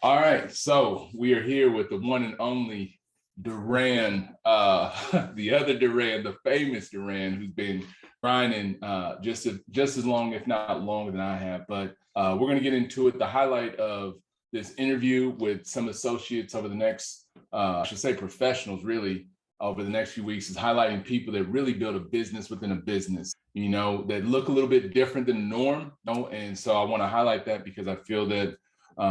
All right, so we are here with the one and only Duran, the other Duran, the famous Duran, who's been grinding just as long, if not longer than I have. But we're going to get into it. The highlight of this interview with some associates over the next, I should say professionals really, over the next few weeks is highlighting people that really build a business within a business, you know, that look a little bit different than the norm. You know? And so I want to highlight that because I feel that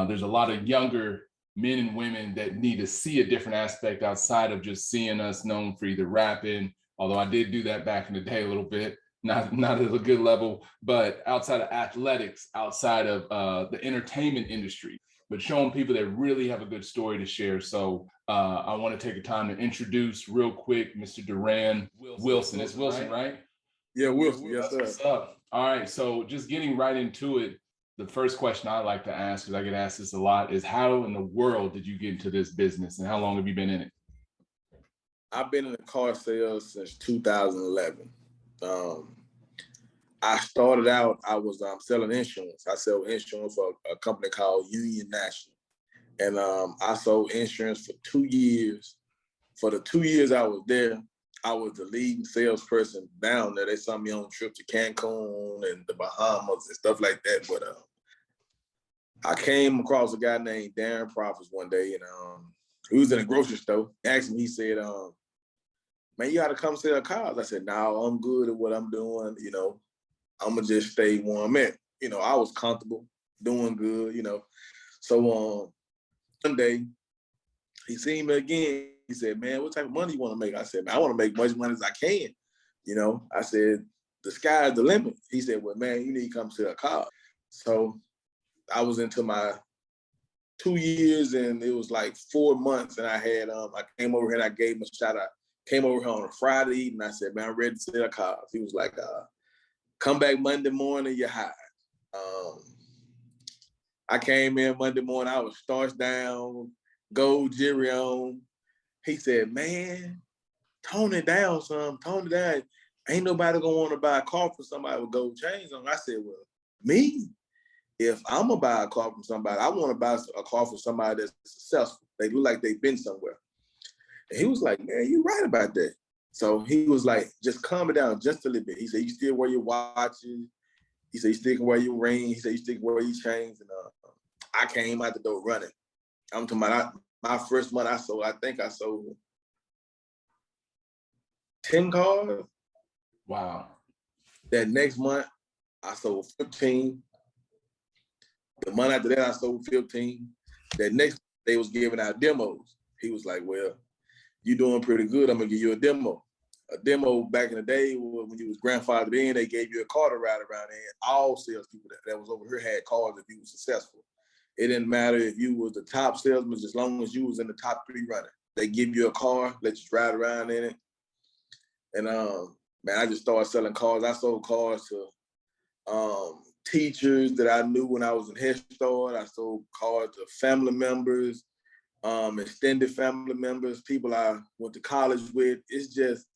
there's a lot of younger men and women that need to see a different aspect outside of just seeing us known for either rapping, although I did do that back in the day a little bit, not at a good level, but outside of athletics, outside of the entertainment industry, but showing people that really have a good story to share. So I want to take the time to introduce real quick Mr. Duran Wilson. It's Wilson, right? Yeah, Wilson. Yes, sir. What's up? All right. So just getting right into it. The first question I like to ask, because I get asked this a lot, is how in the world did you get into this business and how long have you been in it? I've been in the car sales since 2011. I started out, I was selling insurance. I sell insurance for a company called Union National. And I sold insurance for 2 years. For the 2 years I was there, I was the leading salesperson down there. They sent me on trips to Cancun and the Bahamas and stuff like that. But I came across a guy named Darren Profits one day, and he was in a grocery store. He asked me, he said, man, you got to come sell cars. I said, no, I'm good at what I'm doing. You know, I'm going to just stay where I'm at. You know, I was comfortable, doing good, you know. So one day, he seen me again. He said, man, what type of money you want to make? I said, man, I want to make much money as I can. You know, I said, the sky's the limit. He said, well, man, you need to come sell cars. So I was into my 2 years and it was like 4 months, and I had I came over here and I gave him a shot. I came over here on a Friday evening. I said, man, I'm ready to sell cars. He was like, come back Monday morning, you're hired. I came in Monday morning, I was starched down, gold jewelry on. He said, man, tone it down, son, tone it down. Ain't nobody gonna want to buy a car from somebody with gold chains on. I said, well, me? If I'm gonna buy a car from somebody, I want to buy a car from somebody that's successful. They look like they've been somewhere. And he was like, man, you're right about that. So he was like, just calm it down just a little bit. He said, you still wear your watches. He said, you still can wear your ring. He said, you still can wear your chains. And I came out the door running. I'm talking about my first month I think I sold 10 cars. Wow. That next month, I sold 15. The month after that, I sold 15. That next, they was giving out demos. He was like, well, you doing pretty good. I'm going to give you a demo. A demo back in the day, when you was grandfathered in, they gave you a car to ride around in. All salespeople that was over here had cars if you were successful. It didn't matter if you was the top salesman, as long as you was in the top 3 running. They give you a car, let you ride around in it. And man, I just started selling cars. I sold cars to teachers that I knew when I was in Head Start. I sold cars to family members, extended family members, people I went to college with. It's just,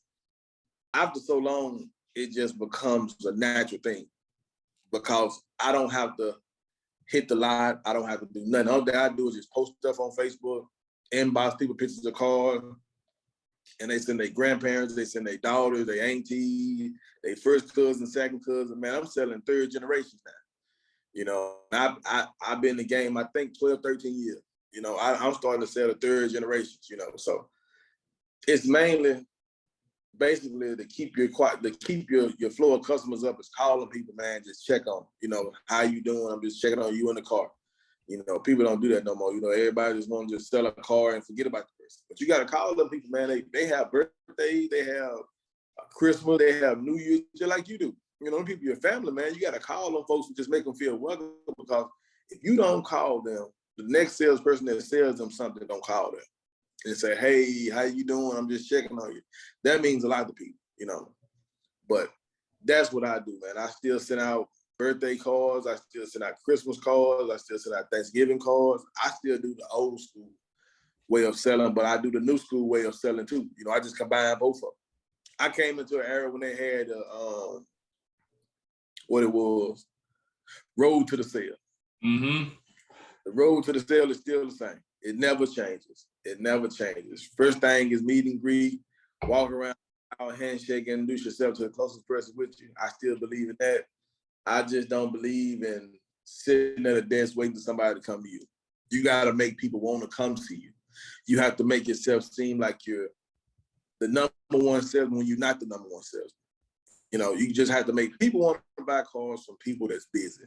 after so long, it just becomes a natural thing because I don't have to hit the lot. I don't have to do nothing. All that I do is just post stuff on Facebook, inbox people pictures of cars, and they send their grandparents, they send their daughters, their aunties, their first cousin, second cousin. Man, I'm selling 3rd generations now. You know, I've been in the game, I think 12, 13 years. You know, I'm starting to sell the 3rd generations, you know. So it's mainly basically to keep your flow of customers up, is calling people, man, just check on, you know, how you doing? I'm just checking on you in the car. You know, people don't do that no more. You know, everybody just want to just sell a car and forget about the person. But you got to call them people, man. They have birthdays, they have Christmas, they have New Year's, just like you do. You know, them people, your family, man, you got to call them folks and just make them feel welcome, because if you don't call them, the next salesperson that sells them something don't call them and say, hey, how you doing? I'm just checking on you. That means a lot to people, you know. But that's what I do, man. I still send out birthday cards. I still send out Christmas cards. I still send out Thanksgiving cards. I still do the old school way of selling, but I do the new school way of selling too. You know, I just combine both of them. I came into an era when they had what it was, Road to the Sale. Mm-hmm. The road to the sale is still the same. It never changes. It never changes. First thing is meet and greet, walk around, handshake, and introduce yourself to the closest person with you. I still believe in that. I just don't believe in sitting at a desk waiting for somebody to come to you. You got to make people want to come see you. You have to make yourself seem like you're the number one salesman when you're not the number one salesman. You know, you just have to make people want to buy cars from people that's busy,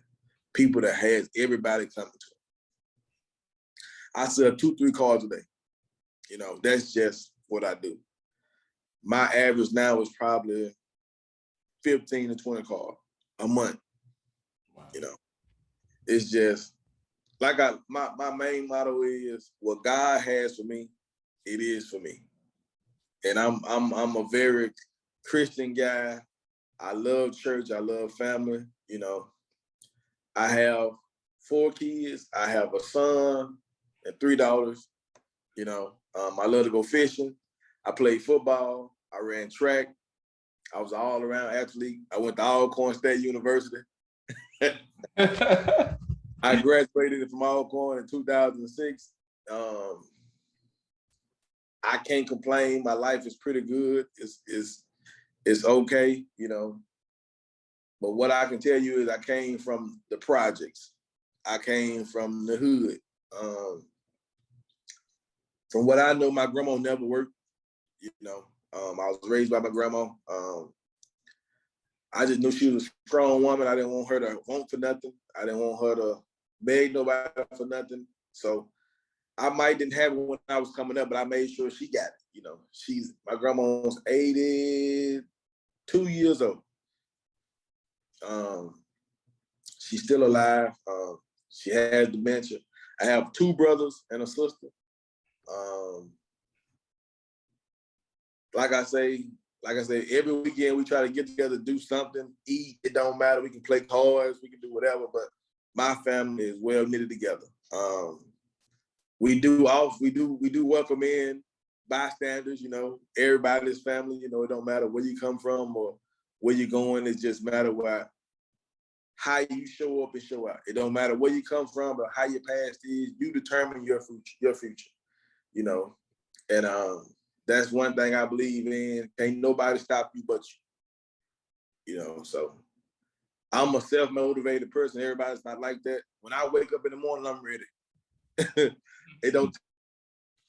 people that has everybody coming to them. I sell 2-3 cars a day. You know, that's just what I do. My average now is probably 15 to 20 cars a month. Wow. You know, it's just like my main motto is what God has for me, it is for me. And I'm a very Christian guy. I love church. I love family. You know, I have 4 kids. I have a son and 3 daughters. You know, I love to go fishing. I played football. I ran track. I was an all-around athlete. I went to Alcorn State University. I graduated from Alcorn in 2006. I can't complain. My life is pretty good. It's okay, you know. But what I can tell you is I came from the projects. I came from the hood. From what I know, my grandma never worked, you know. I was raised by my grandma. I just knew she was a strong woman. I didn't want her to want for nothing. I didn't want her to beg nobody for nothing. So I might didn't have it when I was coming up, but I made sure she got it. You know, my grandma's 82 years old. She's still alive. She has dementia. I have 2 brothers and a sister. Like I say, every weekend we try to get together, do something, eat. It don't matter. We can play cards, we can do whatever. But my family is well knitted together. We do welcome in bystanders. You know, everybody's family. You know, it don't matter where you come from or where you're going. It just matter how you show up and show out. It don't matter where you come from or how your past is. You determine your future. You know, and that's one thing I believe in. Can't nobody stop you but you. You know, so I'm a self-motivated person. Everybody's not like that. When I wake up in the morning, I'm ready. It don't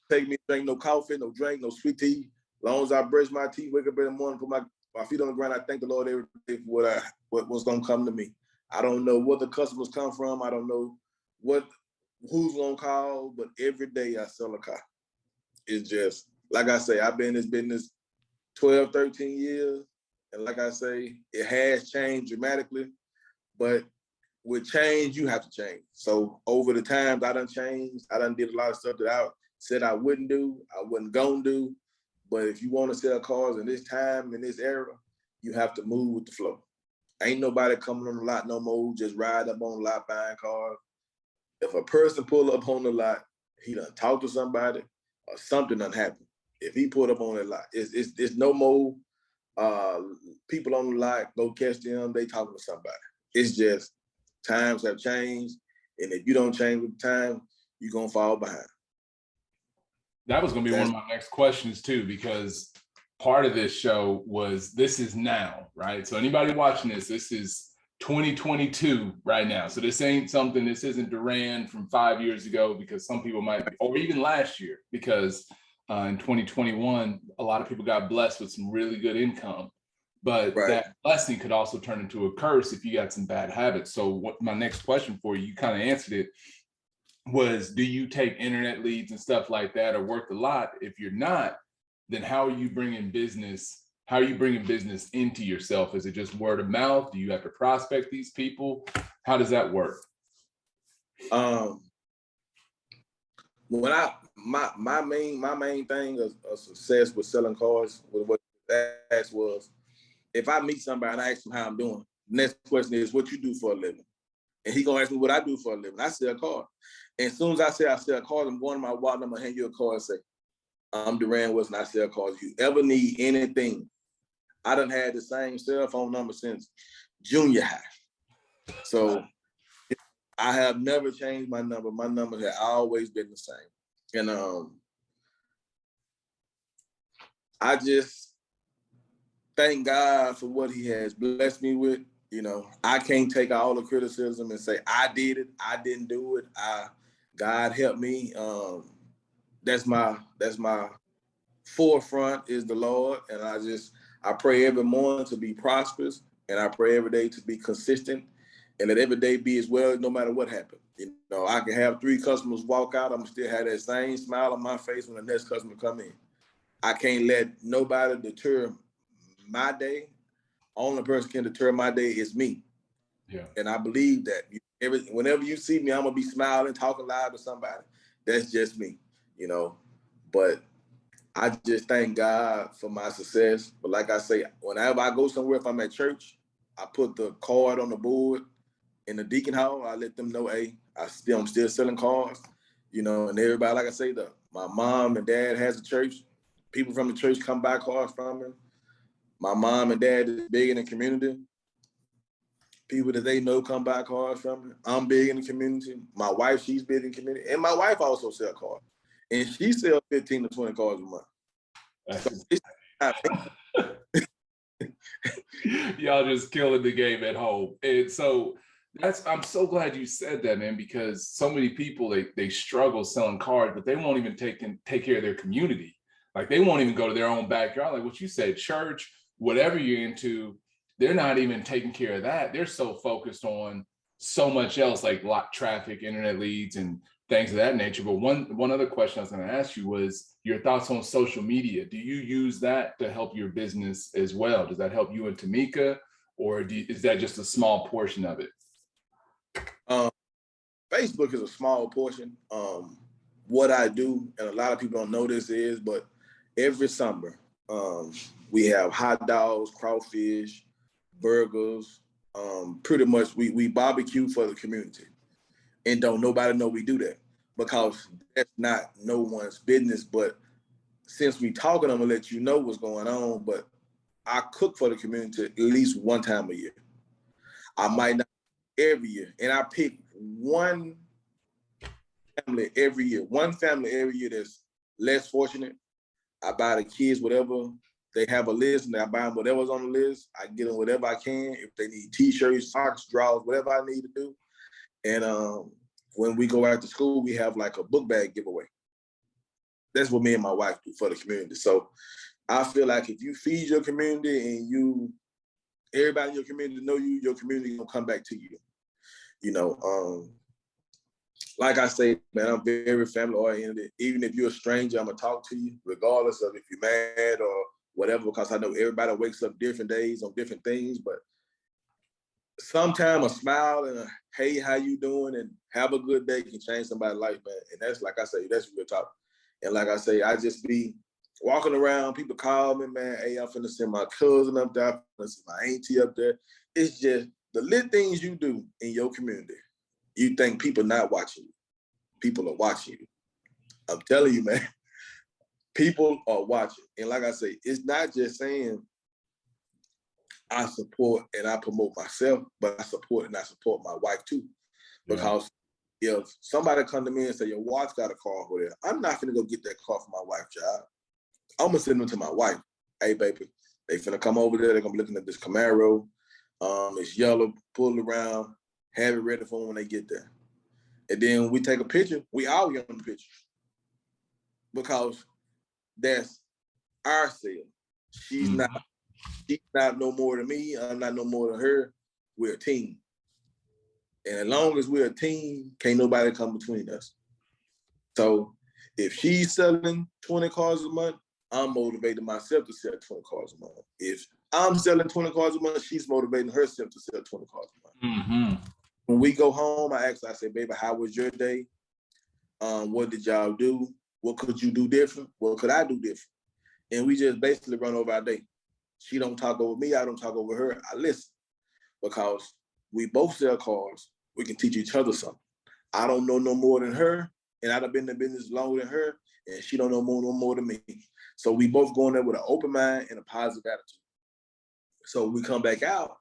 take me to drink no coffee, no drink, no sweet tea. As long as I brush my teeth, wake up in the morning, put my feet on the ground, I thank the Lord every day for what's gonna come to me. I don't know where the customers come from. I don't know who's gonna call, but every day I sell a car. It's just, like I say, I've been in this business 12, 13 years. And like I say, it has changed dramatically, but with change, you have to change. So over the times I done changed, I done did a lot of stuff that I said I wouldn't do, I wasn't gonna do. But if you want to sell cars in this time, in this era, you have to move with the flow. Ain't nobody coming on the lot no more, just ride up on the lot buying cars. If a person pull up on the lot, he done talk to somebody or something done happen. If he pulled up on that lot, it's no more people on the lot, go catch them, they talking to somebody. It's just times have changed, and if you don't change with the time, you're gonna fall behind. That was gonna be one of my next questions too, because part of this show was this is now, right? So anybody watching this is 2022 right now. So this isn't Duran from 5 years ago, because some people might be, or even last year, because in 2021, a lot of people got blessed with some really good income. But that blessing could also turn into a curse if you got some bad habits. So what my next question for you kind of answered it, was do you take internet leads and stuff like that or work a lot? If you're not, then how are you bringing business? How are you bringing business into yourself? Is it just word of mouth? Do you have to prospect these people? How does that work? When my main thing of success with selling cars, with what that was, if I meet somebody and I ask them how I'm doing, the next question is, what you do for a living? And he gonna ask me what I do for a living. I sell cars. And as soon as I say I sell cars, I'm going to my wallet, I'm gonna hand you a card and say, I'm Duran Wilson, I sell cars. If you ever need anything, I done had the same cell phone number since junior high. So I have never changed my number. My number has always been the same. And I just thank God for what he has blessed me with. You know, I can't take all the criticism and say, I did it, I didn't do it. God helped me. That's my forefront is the Lord. And I pray every morning to be prosperous, and I pray every day to be consistent, and let every day be as well no matter what happens. You know, I can have 3 customers walk out, I'm still have that same smile on my face when the next customer come in. I can't let nobody deter my day. Only person can deter my day is me. Yeah. And I believe that whenever you see me, I'm gonna be smiling, talking loud to somebody. That's just me, you know. But I just thank God for my success. But like I say, whenever I go somewhere, if I'm at church, I put the card on the board in the deacon hall. I let them know, hey, I'm still selling cars, you know. And everybody, like I say, my mom and dad has a church. People from the church come buy cars from me. My mom and dad is big in the community. People that they know come buy cars from me. I'm big in the community. My wife, she's big in the community. And my wife also sells cars. And she sells 15 to 20 cars a month. So it's not Y'all just killing the game at home. And so I'm so glad you said that, man, because so many people, they struggle selling cars, but they won't even take care of their community. Like they won't even go to their own backyard. Like what you said, church, whatever you're into, they're not even taking care of that. They're so focused on so much else, like lot traffic, internet leads, and things of that nature. But one other question I was going to ask you was your thoughts on social media. Do you use that to help your business as well? Does that help you and Tamika, or is that just a small portion of it? Facebook is a small portion. What I do, and a lot of people don't know this is, but every summer we have hot dogs, crawfish, burgers. Pretty much we barbecue for the community, and don't nobody know we do that because that's not no one's business. But since we talking, I'm gonna let you know what's going on. But I cook for the community at least one time a year. I might not every year, and I pick one family every year. One family every year that's less fortunate. I buy the kids whatever. They have a list, and I buy them whatever's on the list. I get them whatever I can. If they need T-shirts, socks, drawers, whatever I need to do. And when we go out to school, we have like a book bag giveaway. That's what me and my wife do for the community. So I feel like if you feed your community and everybody in your community know you, your community gonna come back to you. You know, like I say, man, I'm very family oriented. Even if you're a stranger, I'm gonna talk to you, regardless of if you're mad or whatever, because I know everybody wakes up different days on different things. But sometimes a smile and a hey, how you doing, and have a good day can change somebody's life, man. And that's, like I say, that's real talk. And like I say, I just be walking around, people call me, man, hey, I'm finna send my cousin up there, I'm finna send my auntie up there. It's just the little things you do in your community. You think people not watching you. People are watching you. I'm telling you, man, people are watching. And like I say, it's not just saying I support and I promote myself, but I support my wife too. Because if somebody come to me and say, your wife got a car over there, I'm not gonna go get that car for my wife's job. I'm gonna send them to my wife. Hey, baby, they finna come over there. They're gonna be looking at this Camaro. It's yellow, pull it around, have it ready for them when they get there. And then we take a picture. We all get on the picture because that's our sale. She's not no more than me. I'm not no more than her. We're a team. And as long as we're a team, can't nobody come between us. So if she's selling 20 cars a month, I'm motivating myself to sell 20 cars a month. If I'm selling 20 cars a month, she's motivating herself to sell 20 cars a month. Mm-hmm. When we go home, I say, baby, how was your day? What did y'all do? What could you do different? What could I do different? And we just basically run over our day. She don't talk over me. I don't talk over her. I listen because we both sell cars. We can teach each other something. I don't know no more than her, and I've been in the business longer than her, and she don't know no more than me. So we both go in there with an open mind and a positive attitude. So when we come back out,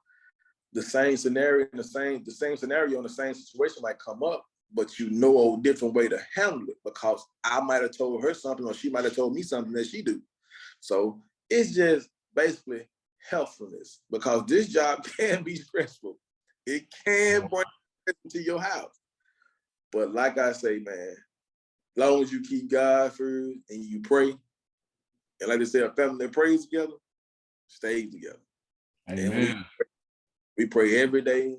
the same scenario and the same scenario and the same situation might come up, but you know a different way to handle it because I might have told her something or she might have told me something that she do. So it's just basically helpfulness because this job can be stressful. It can bring stress into your house. But like I say, man, as long as you keep God first and you pray, and like they say, a family that prays together, stays together. Amen. And we pray every day.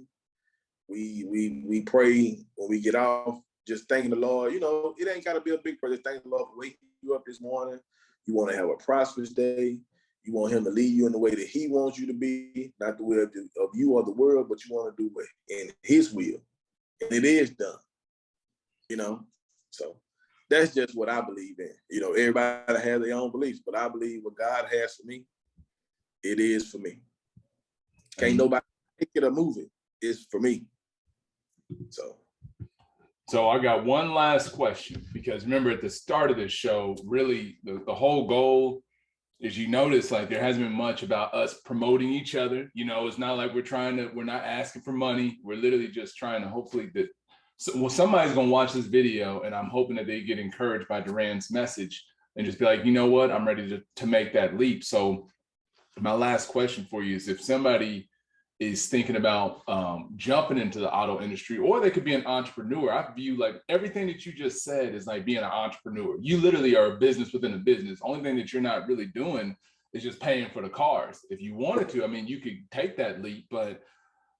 We pray when we get off, just thanking the Lord. You know, it ain't got to be a big prayer. Just thank the Lord for waking you up this morning. You want to have a prosperous day. You want him to lead you in the way that he wants you to be, not the way of you or the world, but you want to do it in his will. And it is done, you know? So that's just what I believe in. You know, everybody has their own beliefs, but I believe what God has for me, it is for me. Can't nobody take it or move it. It's for me. So I got one last question, because remember at the start of this show, really the whole goal is, you notice, like, there hasn't been much about us promoting each other. You know, it's not like we're not asking for money. We're literally just trying to hopefully somebody's going to watch this video, and I'm hoping that they get encouraged by Duran's message and just be like, you know what, I'm ready to make that leap. So my last question for you is, if somebody is thinking about jumping into the auto industry, or they could be an entrepreneur. I view like everything that you just said is like being an entrepreneur. You literally are a business within a business. Only thing that you're not really doing is just paying for the cars. If you wanted to, I mean, you could take that leap, but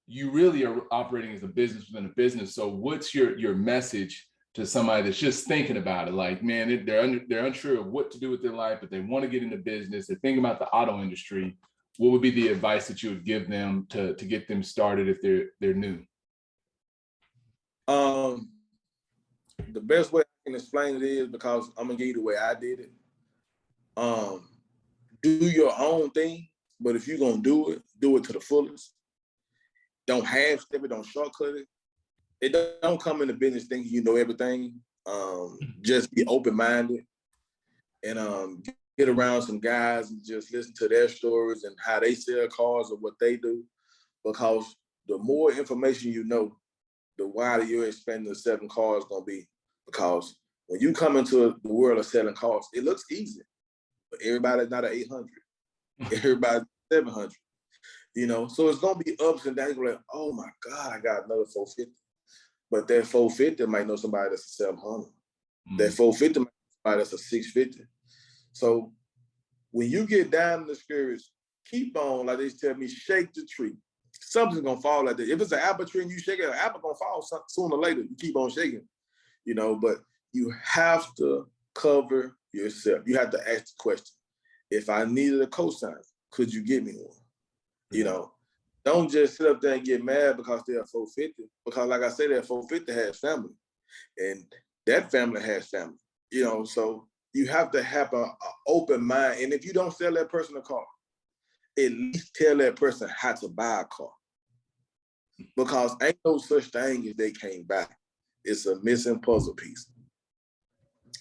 you really are operating as a business within a business. So what's your message to somebody that's just thinking about it? Like, man, they're unsure of what to do with their life, but they want to get into business. They're thinking about the auto industry. What would be the advice that you would give them to get them started if they're new? The best way I can explain it is, because I'm gonna give you the way I did it. Do your own thing, but if you're gonna do it to the fullest. Don't half-step it, don't shortcut it. It don't come into business thinking you know everything. Just be open-minded and get around some guys and just listen to their stories and how they sell cars or what they do. Because the more information you know, the wider your expanding of selling cars gonna be. Because when you come into the world of selling cars, it looks easy, but everybody's not an 800. Everybody's 700. You know, so it's gonna be ups and downs. Like, oh my God, I got another 450. But that 450 might know somebody that's a 700. That 450 might know somebody that's a 650. So when you get down and discouraged, keep on, like they tell me, shake the tree. Something's gonna fall like that. If it's an apple tree and you shake it, an apple gonna fall sooner or later. You keep on shaking, you know, but you have to cover yourself. You have to ask the question. If I needed a cosign, could you get me one? You know, don't just sit up there and get mad because they're 450. Because like I said, that 450 has family. And that family has family. You know, so you have to have an open mind. And if you don't sell that person a car, at least tell that person how to buy a car. Because ain't no such thing as they can't buy. It's a missing puzzle piece.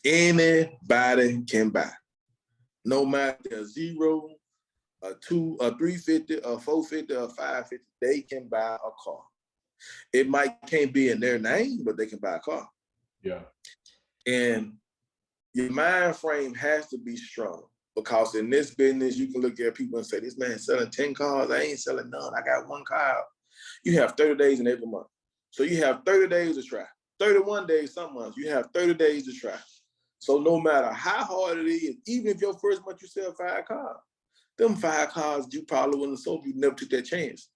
Anybody can buy. No matter a 0, a 2, a 350, a 450, a 550, they can buy a car. It can't be in their name, but they can buy a car. Yeah. And your mind frame has to be strong, because in this business, you can look at people and say, this man selling 10 cars, I ain't selling none. I got 1 car. You have 30 days in every month. So you have 30 days to try. 31 days some months, you have 30 days to try. So no matter how hard it is, even if your first month you sell 5 cars, them 5 cars you probably wouldn't have sold. You never took that chance.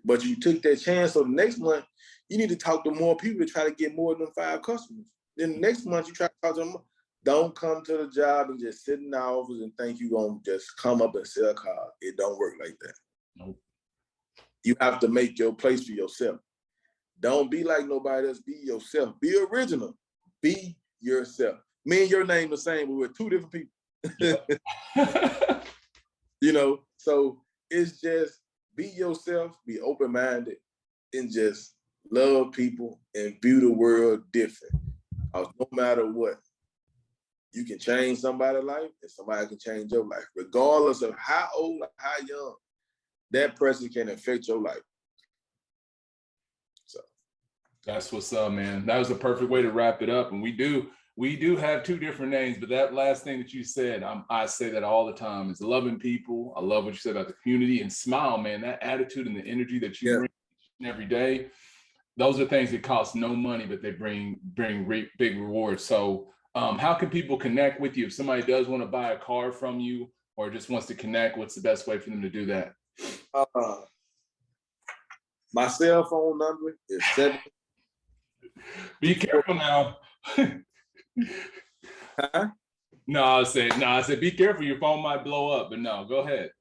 But you took that chance, so the next month, you need to talk to more people to try to get more than 5 customers. Then the next month, you try to talk to them. Don't come to the job and just sit in the office and think you're going to just come up and sell cars. It don't work like that. Nope. You have to make your place for yourself. Don't be like nobody else. Be yourself. Be original. Be yourself. Me and your name the same, but we're 2 different people. Yeah. You know, so it's just be yourself, be open-minded, and just love people and view the world different. No matter what, you can change somebody's life and somebody can change your life. Regardless of how old or how young, that person can affect your life. That's what's up, man. That was a perfect way to wrap it up. And we do have two different names, but that last thing that you said, I say that all the time, is loving people. I love what you said about the community, and smile, man. That attitude and the energy that you bring every day, those are things that cost no money, but they bring big rewards. So how can people connect with you? If somebody does want to buy a car from you or just wants to connect, what's the best way for them to do that? My cell phone number is 7. Be careful now. Huh? No, I said, be careful. Your phone might blow up, but no, go ahead.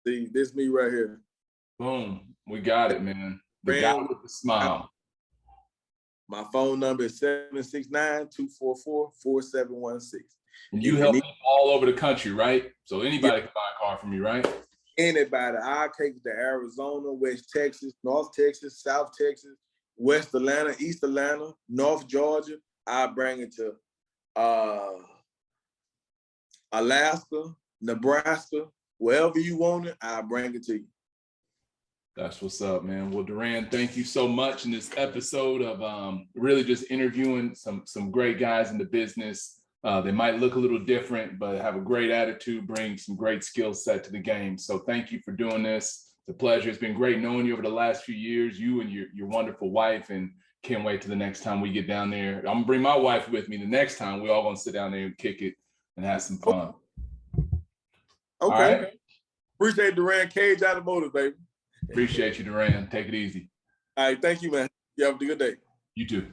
See, this me right here. Boom. We got it, man. The guy with the smile. My phone number is 769-244-4716. And you help people all over the country, right? So anybody can buy a car from you, right? Anybody. I'll take it to Arizona, West Texas, North Texas, South Texas, West Atlanta, East Atlanta, North Georgia. I'll bring it to Alaska, Nebraska, wherever you want it, I'll bring it to you. That's what's up, man. Well, Duran, thank you so much in this episode of really just interviewing some great guys in the business. They might look a little different, but have a great attitude, bring some great skill set to the game. So thank you for doing this. It's a pleasure. It's been great knowing you over the last few years, you and your wonderful wife, and can't wait to the next time we get down there. I'm gonna bring my wife with me the next time. We're all gonna sit down there and kick it and have some fun. Okay. Right? Appreciate Duran, Cage Automotive, baby. Appreciate you, Duran. Take it easy. All right, thank you, man. You have a good day. You too.